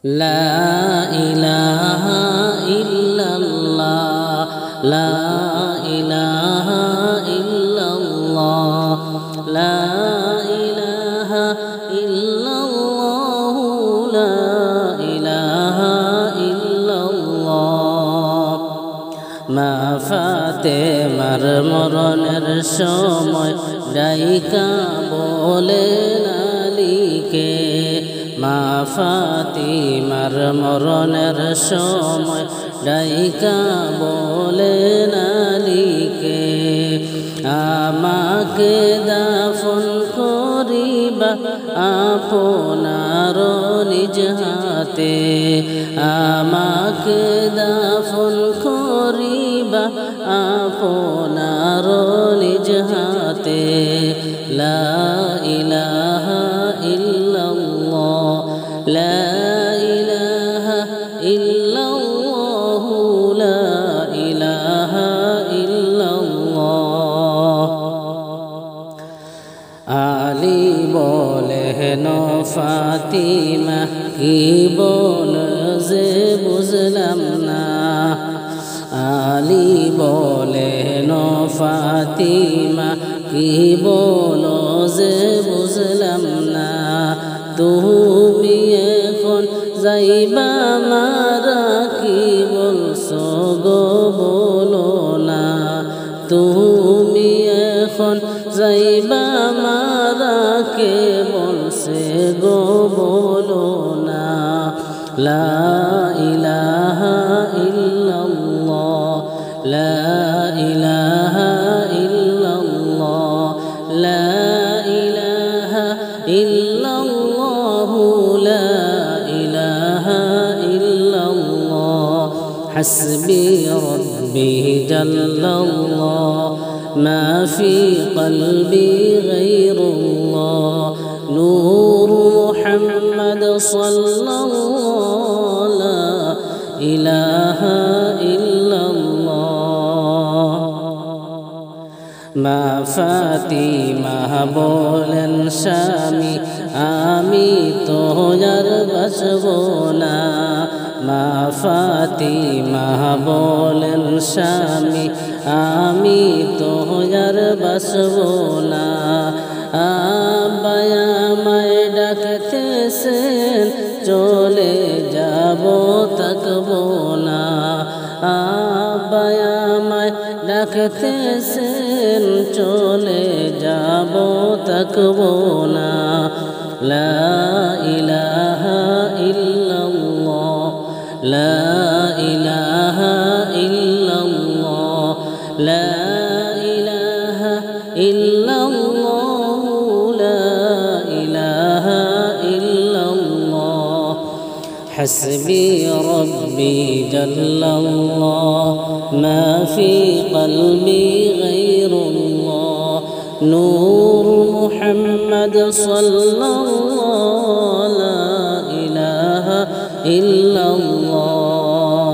লা ইলাহা ইল্লাল্লাহ লা ইলাহা ইল্লাল্লাহ লা ইলাহা ইল্লাল্লাহ লা ইলাহা ইল্লাল্লাহ। মা ফাতেমার মরণের সময় ডাইকা বলেন আলীকে, মা ফাতিমার মরণের সময় ডাইকা বলেন আলীকে, আমাকে দাফন করিবা আপনার নিজ হাতে, আমাকে দাফন করিবা আপনার নিজ হাতে। লা ইলাহা ইল্লাল্লাহ লা ইলাহা ইল্লাল্লাহ লা ইলাহা ইল্লাল্লাহ। আলী বলেন ফাতিমা কি বল যে বুঝলাম না, আলী বলেন ফাতিমা কি বল যে বুঝলাম না, তুমি এখন যাইবা মারা কি বলছো গো বলো না, তুমি এখন যাইবা মারা কে বলছে গো বলো না। লা ইলাহা ইল্লাল্লাহ লা ইলাহা ইল্লাল্লাহ লা ইলাহা ইল্লাল্লাহ লা ইলাহা ইল্লাল্লাহ। হাসবি রব্বি জাল্লাল্লাহ মা ফি কলবি গায়রুল্লাহ, নূর মুহাম্মদ সাল্লাল্লাহ লা ইলাহা ইল্লাল্লাহ। মা ফাতিমা বলেন স্বামী আমি তো আর বাঁচব না, মা ফাতিমা বলেন স্বামী আমি তো আর বাঁচব না, আব্বায়া আমায় ডাকতেছেন চলে যাব থাকব না, আব্বায়া আমায় ডাকতেছেন চলে যাব থাকব না। লা ইলাহা ইল্লাল্লাহ লা ইলাহা ইল্লাল্লাহ লা ইলাহা ইল্লাল্লাহ লা ইলাহা ইল্লাল্লাহ। হাসবি রব্বি জাল্লাল্লাহ মা ফি কলবি গায়রুল্লাহ, নূর মুহাম্মদ সাল্লাল্লাহ লা ইলাহা ইল্লাল্লাহ।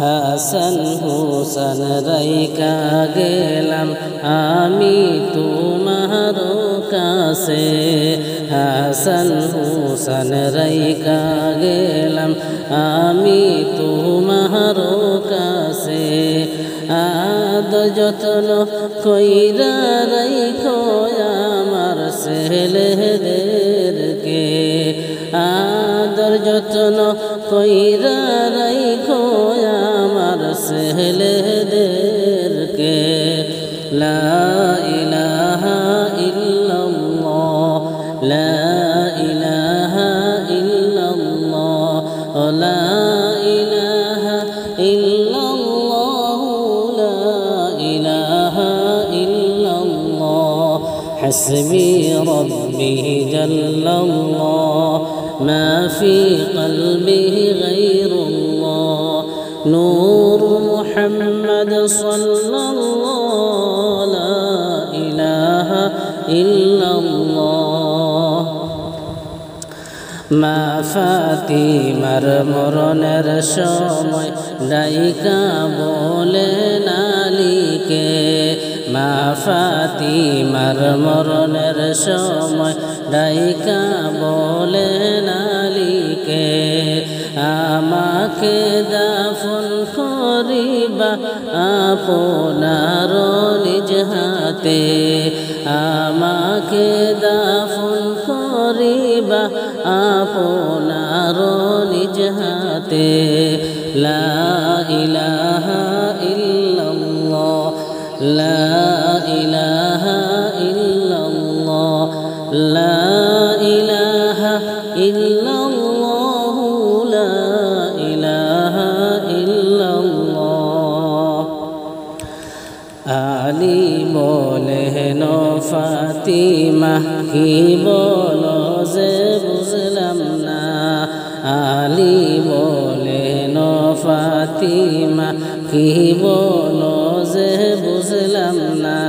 হাসান হুসেন রাইকা গেলাম আমি তোমার কাছে, হাসান হুসেন রাইকা গেলাম আমি তোমার কাছে, আদ যত্ন কইরা রাইখো আমার ছেলেদেরকে, আদর যত্ন কইরা রাইখো আমার ছেলেদেরকে। লা ইলাহা ইল্লাল্লাহ লা ইলাহা ইল্লাল্লাহ লা ইলাহা ইল্লাল্লাহ লা ইলাহা ইল্লাল্লাহ। হাসবি রব্বি জাল্লাল্লাহ মা ফি কলবি গায়রুল্লাহ, নূর মুহাম্মদ সাল্লাল্লাহ লা ইলাহা ইল্লাল্লাহ। মা ফাতিমার মরণের সময় ডাইকা বলেন আলীকে, মা ফাতিমার মরণের সময় ডাইকা বলেন আলীকে, আমাকে দাফন করিবা আপনার নিজ হাতে আমাকে দাফন করিবা আপনার নিজ হাতে লা ইলাহা ইল্লাল্লাহ লা ইলাহা ইল্লাল্লাহ লা ইলাহা ইল্লাল্লাহ লা ইলাহা ইল্লাল্লাহ আলী বলেন ফাতিমা কি বলো যে বুঝলাম না আলী বলেন ফাতিমা কি বলো যে বুঝলাম না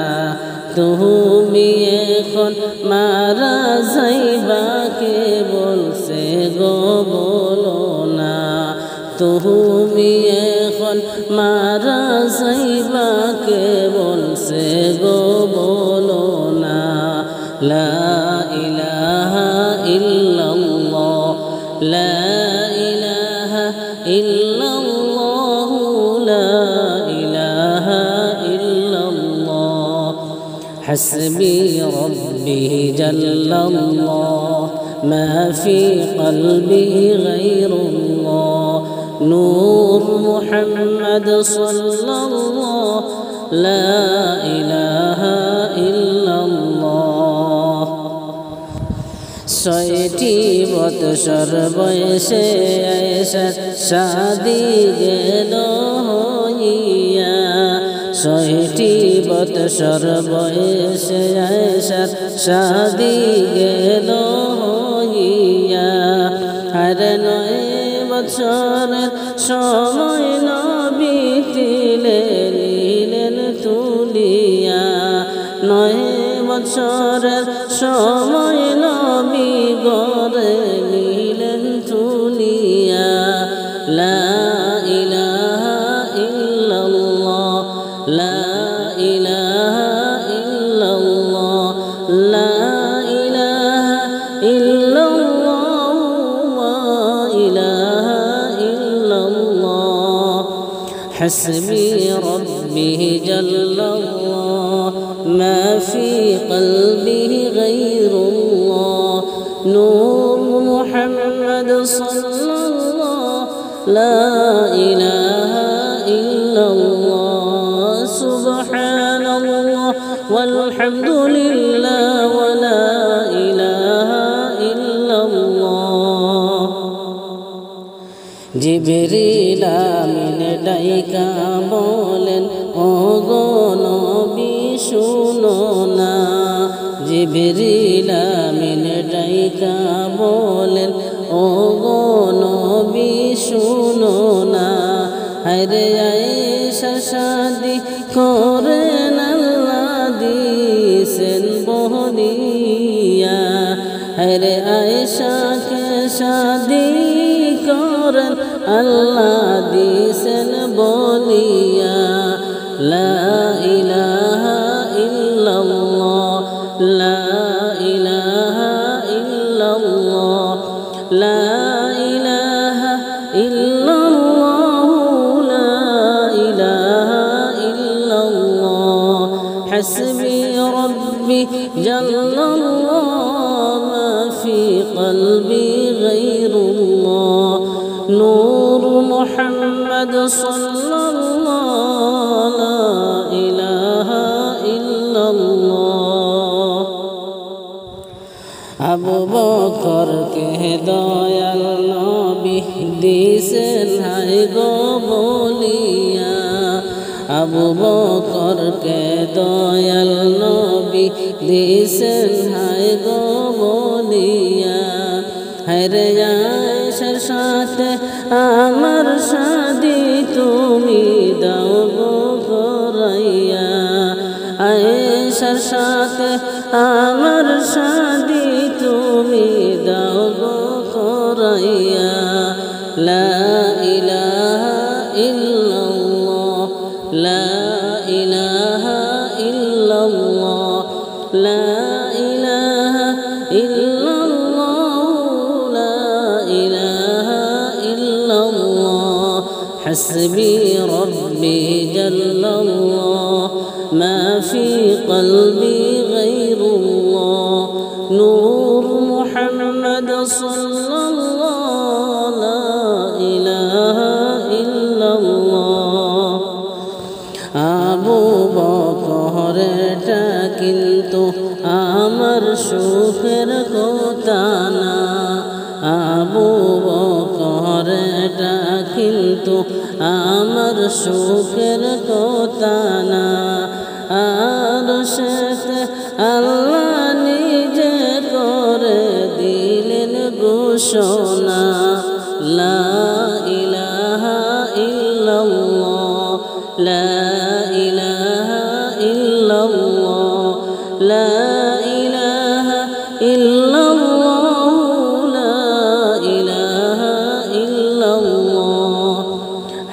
তুমি এখন মারা যাইবা কে বলছে গো বলো না তুমি এখন মারা যাইবা কে বলছে গো বলো না লা ইলাহা ইল্লাল্লাহ লা ইলাহা ইল্লাল্লাহ লা ইলাহা ইল্লাল্লাহ حسبي ربي جل الله ما في قلبي غير الله نور محمد صلى الله لا إله إلا الله ছয়টি বৎসর বয়সে আয়েশার শাদী গেল হইয়া ছয়টি বৎসর বয়সে আয়েশার শাদী গেল হইয়া আর 9 বছরের সময় নবী নিলেন তুলিয়া 9 বছরের সময় নবী গড়ে নিলেন তুলিয়া লা ইলাহা ইল্লাল্লাহ লা ইলাহা ইল্লাল্লাহ লা ইলাহা ইল্লাল্লাহ লা ইলাহা ইল্লাল্লাহ حسبي ربي جل الله ما في قلبه غير الله نور محمد صلى الله لا إله إلا الله سبحان الله والحمد لله ولا إله إلا الله জিবরিল আমিন ডাইকা বলেন ও গো নবী শুনো না জিবরিল আমিন ডাইকা বলেন ও গো নবী শুনো না হরে আয়েশা শাদী করেন আল্লাহ দিছেন বলিয়া হরে আয়েশাকে শাদী করেন আল্লাহ দিছেন বলিয়া লা ইলাহা ইল্লাল্লাহ লা ইলাহা ইল্লাল্লাহ লা ইলাহা ইল্লাল্লাহ লা ইলাহা ইল্লাল্লাহ حسبي ربي جل الله ما في قلبي غير الله نور محمد صلى الله لا إله إلا الله আবু বকরকে দয়াল নবী দিছেন হায় গো বলিয়া আবু বকরকে দয়াল নবী দিছেন হায় গো বলিয়া হরে আয়েশার সাথে আমার শাদী তুমি দাও গো করাইয়া আয়েশার সাথে আমার শাদী তুমি দাও গো করাইয়া লা ইলাহা ইল্লাল্লাহ লা ইলাহা ইল্লাল্লাহ লা ইলাহা ইল্লাল্লাহ লা ইলাহা ইল্লাল্লাহ حسبي ربي جل الله ما في قلبي غير الله نور محمد صلى الله لا إله إلا الله আবু বকরটা কিন্তু আমার সুখের কথা না আবু বকরটা কিন্তু আমার সুখের কথা না আর শেখ আল্লাহ নিজে করে দিলেন ঘোষণা লা ইলাহা ইল্লাল্লাহ লা ইলাহা ইল্লাল্লাহ লা ইলাহা ইল্লাল্লাহ লা ইলাহা ইল্লাল্লাহ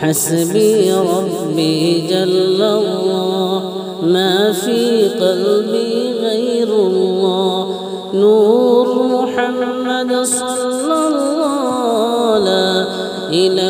حسبي ربي جل الله ما في قلبي غير الله نور محمد صلى الله لا إله